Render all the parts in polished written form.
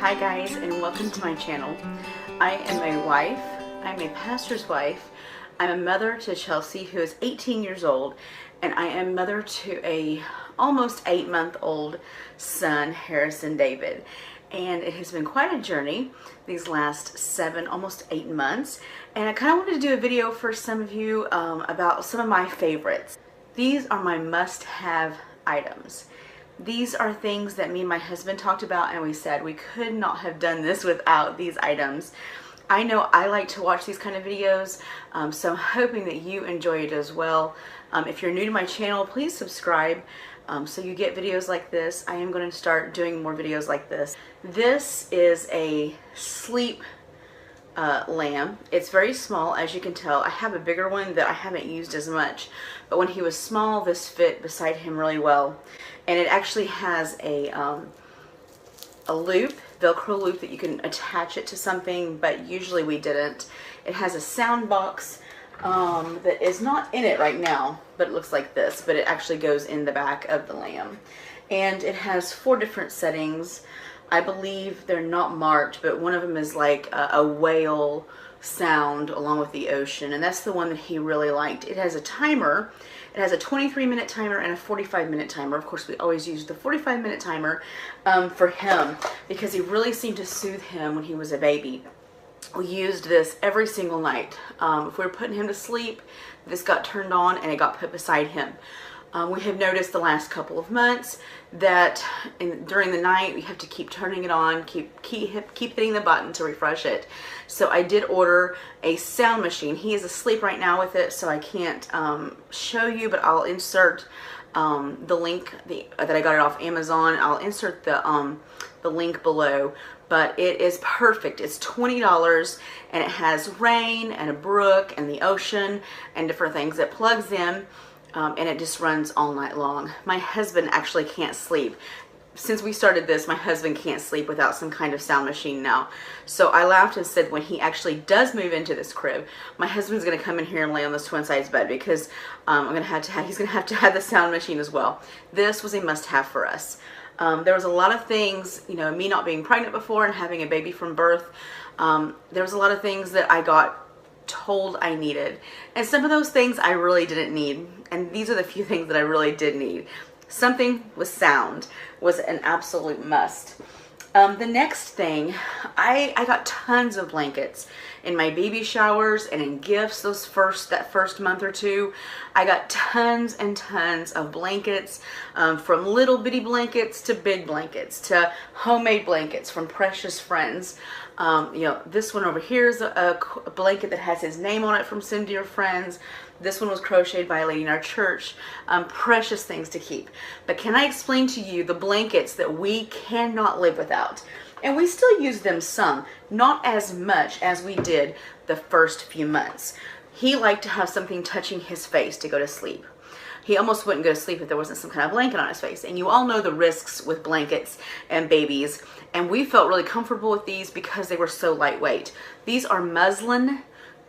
Hi guys, and welcome to my channel. I am a wife, I'm a pastor's wife, I'm a mother to Chelsea who is 18 years old, and I am mother to a almost 8-month-old son, Harrison David. And it has been quite a journey these last 7, almost 8 months, and I kind of wanted to do a video for some of you about some of my favorites. These are my must-have items. These are things that me and my husband talked about, and we said we could not have done this without these items. I know I like to watch these kind of videos, so I'm hoping that you enjoy it as well. If you're new to my channel, please subscribe so you get videos like this. I am going to start doing more videos like this. This is a sleep lamb. It's very small, as you can tell. I have a bigger one that I haven't used as much, but when he was small, this fit beside him really well. And it actually has a loop, Velcro loop, that you can attach it to something, but usually we didn't. It has a sound box that is not in it right now, but it looks like this, but it actually goes in the back of the lamb. And it has 4 different settings. I believe they're not marked, but one of them is like a whale sound along with the ocean, and that's the one that he really liked. It has a timer. It has a 23-minute timer and a 45-minute timer. Of course, we always use the 45-minute timer for him because he really seemed to soothe him when he was a baby. We used this every single night. If we were putting him to sleep, this got turned on and it got put beside him. We have noticed the last couple of months that during the night we have to keep turning it on, keep hitting the button to refresh it. So I did order a sound machine. He is asleep right now with it, so I can't show you, but I'll insert the link that I got it off Amazon. I'll insert the link below. But it is perfect. It's $20 and it has rain and a brook and the ocean and different things. It plugs in. And it just runs all night long. My husband actually can't sleep. Since we started this, my husband can't sleep without some kind of sound machine now. So I laughed and said when he actually does move into this crib, my husband's going to come in here and lay on this twin-size bed because he's going to have to have the sound machine as well. This was a must-have for us. There was a lot of things, you know, me not being pregnant before and having a baby from birth, there was a lot of things that I got told I needed, and some of those things I really didn't need, and these are the few things that I really did need. Something with sound was an absolute must. The next thing, I got tons of blankets in my baby showers and in gifts that first month or two. I got tons and tons of blankets, from little bitty blankets to big blankets to homemade blankets from precious friends. You know, this one over here is a blanket that has his name on it from some dear friends. This one was crocheted by a lady in our church. Precious things to keep. But can I explain to you the blankets that we cannot live without? And we still use them some, not as much as we did the first few months. He liked to have something touching his face to go to sleep. He almost wouldn't go to sleep if there wasn't some kind of blanket on his face. And you all know the risks with blankets and babies. And we felt really comfortable with these because they were so lightweight. These are muslin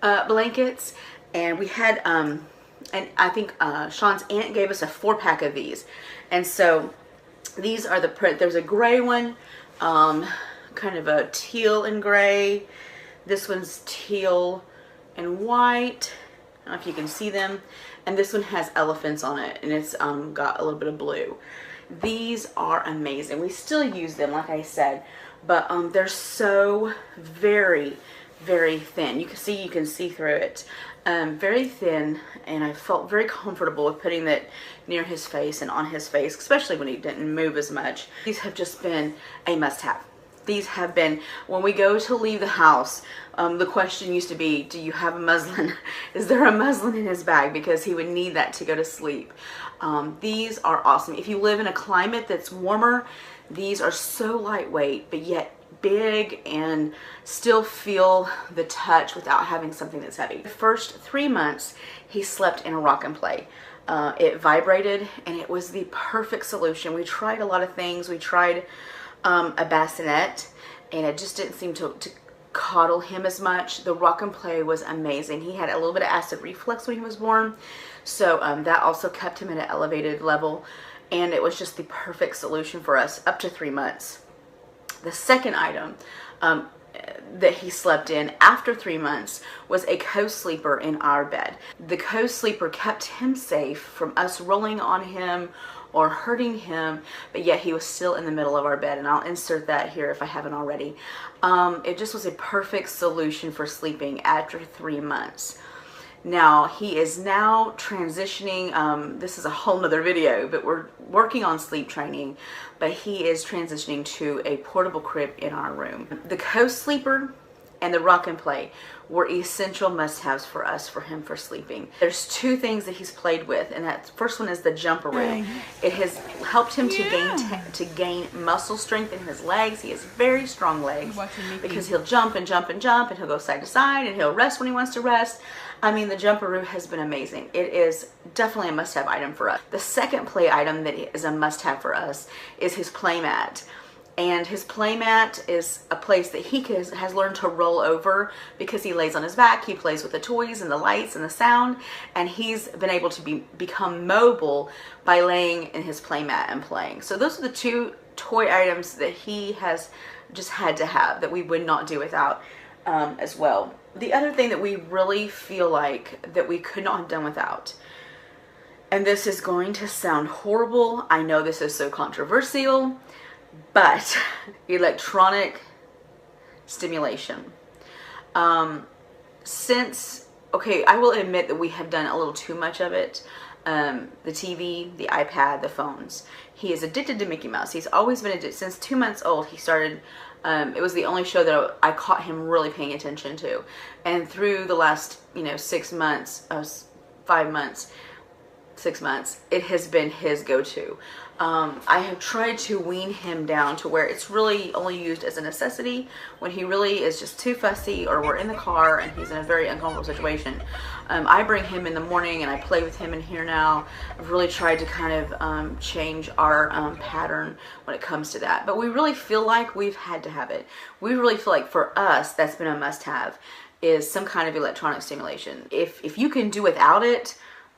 blankets. And we had, and I think Sean's aunt gave us a 4-pack of these. And so these are there's a gray one, kind of a teal and gray. This one's teal and white. I don't know if you can see them. And this one has elephants on it, and it's got a little bit of blue. These are amazing. We still use them, like I said, but they're so very, very thin. You can see through it. Very thin, and I felt very comfortable with putting it near his face and on his face, especially when he didn't move as much. These have just been a must-have. These have been, when we go to leave the house, the question used to be, do you have a muslin? Is there a muslin in his bag? Because he would need that to go to sleep. These are awesome. If you live in a climate that's warmer, these are so lightweight, but yet big and still feel the touch without having something that's heavy. The first 3 months, he slept in a rock and play. It vibrated, and it was the perfect solution. We tried a lot of things. We tried a bassinet, and it just didn't seem to coddle him as much. The rock and play was amazing. He had a little bit of acid reflux when he was born, so that also kept him at an elevated level, and it was just the perfect solution for us up to 3 months. The second item that he slept in after 3 months was a co-sleeper in our bed. The co-sleeper kept him safe from us rolling on him or hurting him, but yet he was still in the middle of our bed, and I'll insert that here if I haven't already. It just was a perfect solution for sleeping after 3 months. Now, he is now transitioning, this is a whole nother video, but we're working on sleep training, but he is transitioning to a portable crib in our room. The co-sleeper and the rock and play were essential must-haves for us, for him, for sleeping. There's two things that he's played with, and that first one is the Jumparoo. It has helped him to gain muscle strength in his legs. He has very strong legs because he'll jump and jump and jump, and he'll go side to side, and he'll rest when he wants to rest. I mean, the Jumparoo has been amazing. It is definitely a must-have item for us. The second play item that is a must-have for us is his play mat. And his play mat is a place that he has learned to roll over because he lays on his back. He plays with the toys and the lights and the sound, and he's been able to become mobile by laying in his play mat and playing. So those are the two toy items that he has just had to have, that we would not do without as well. The other thing that we really feel like that we could not have done without, and this is going to sound horrible, I know this is so controversial, but electronic stimulation. Okay, I will admit that we have done a little too much of it. The TV, the iPad, the phones. He is addicted to Mickey Mouse. He's always been addicted. Since 2 months old, he started, it was the only show that I caught him really paying attention to. And through the last, 6 months, 5 months, 6 months, it has been his go-to. I have tried to wean him down to where it's really only used as a necessity when he really is just too fussy, or we're in the car and he's in a very uncomfortable situation. I bring him in the morning and I play with him in here now. I've really tried to kind of change our pattern when it comes to that. But we really feel like we've had to have it. We really feel like for us, that's been a must-have, is some kind of electronic stimulation. If you can do without it,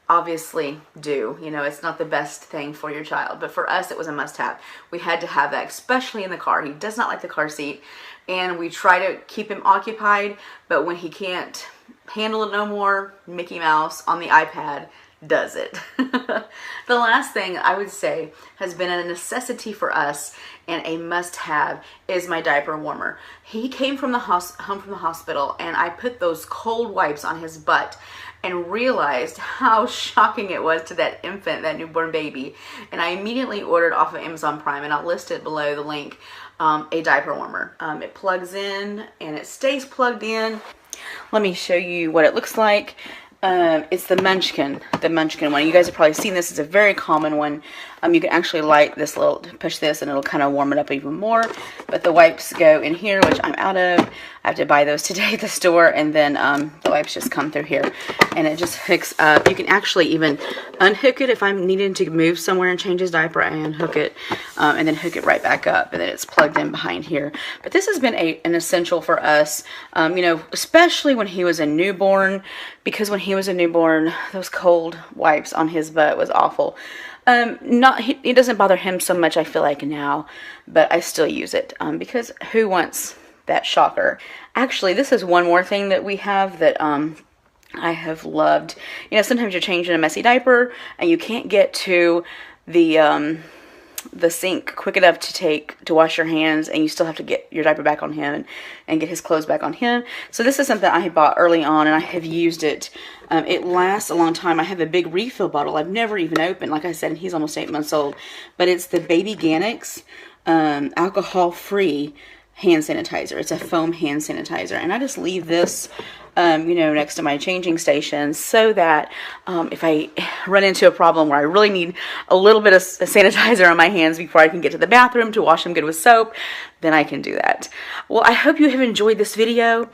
obviously do. It's not the best thing for your child, but for us it was a must-have. We had to have that, especially in the car. He does not like the car seat, and we try to keep him occupied, but when he can't handle it no more, Mickey Mouse on the iPad does it. The last thing I would say has been a necessity for us and a must-have is my diaper warmer. He came from home from the hospital, and I put those cold wipes on his butt and realized how shocking it was to that infant, that newborn baby. And I immediately ordered off of Amazon Prime, and I'll list it below the link, a diaper warmer. It plugs in and it stays plugged in. Let me show you what it looks like. It's the Munchkin one. You guys have probably seen this. It's a very common one. You can actually light this push this, and it'll kind of warm it up even more. But the wipes go in here, which I'm out of. I have to buy those today at the store, and then the wipes just come through here, and it just hooks up. You can actually even unhook it if I'm needing to move somewhere and change his diaper. I unhook it, and then hook it right back up, and then it's plugged in behind here. But this has been an essential for us, especially when he was a newborn, because when he was a newborn, those cold wipes on his butt was awful. It doesn't bother him so much, I feel like, now, but I still use it, because who wants that shocker? Actually, this is one more thing that we have that, I have loved. Sometimes you're changing a messy diaper and you can't get to the sink quick enough to wash your hands, and you still have to get your diaper back on him and get his clothes back on him. So this is something I bought early on, and I have used it. It lasts a long time. I have a big refill bottle I've never even opened, like I said, and he's almost 8 months old. But it's the Baby Ganix alcohol-free hand sanitizer. It's a foam hand sanitizer, and I just leave this next to my changing station, so that if I run into a problem where I really need a little bit of sanitizer on my hands before I can get to the bathroom to wash them good with soap, then I can do that. Well, I hope you have enjoyed this video.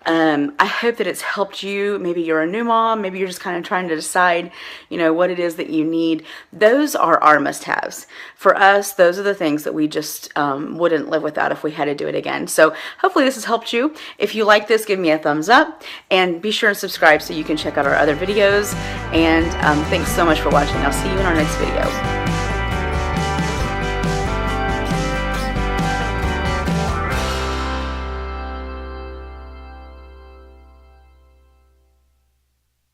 I hope that it's helped you. Maybe you're a new mom, maybe you're just kind of trying to decide, what it is that you need. Those are our must-haves. For us, those are the things that we just wouldn't live without if we had to do it again. So hopefully this has helped you. If you like this, give me a thumbs up, and be sure and subscribe so you can check out our other videos. And thanks so much for watching. I'll see you in our next video.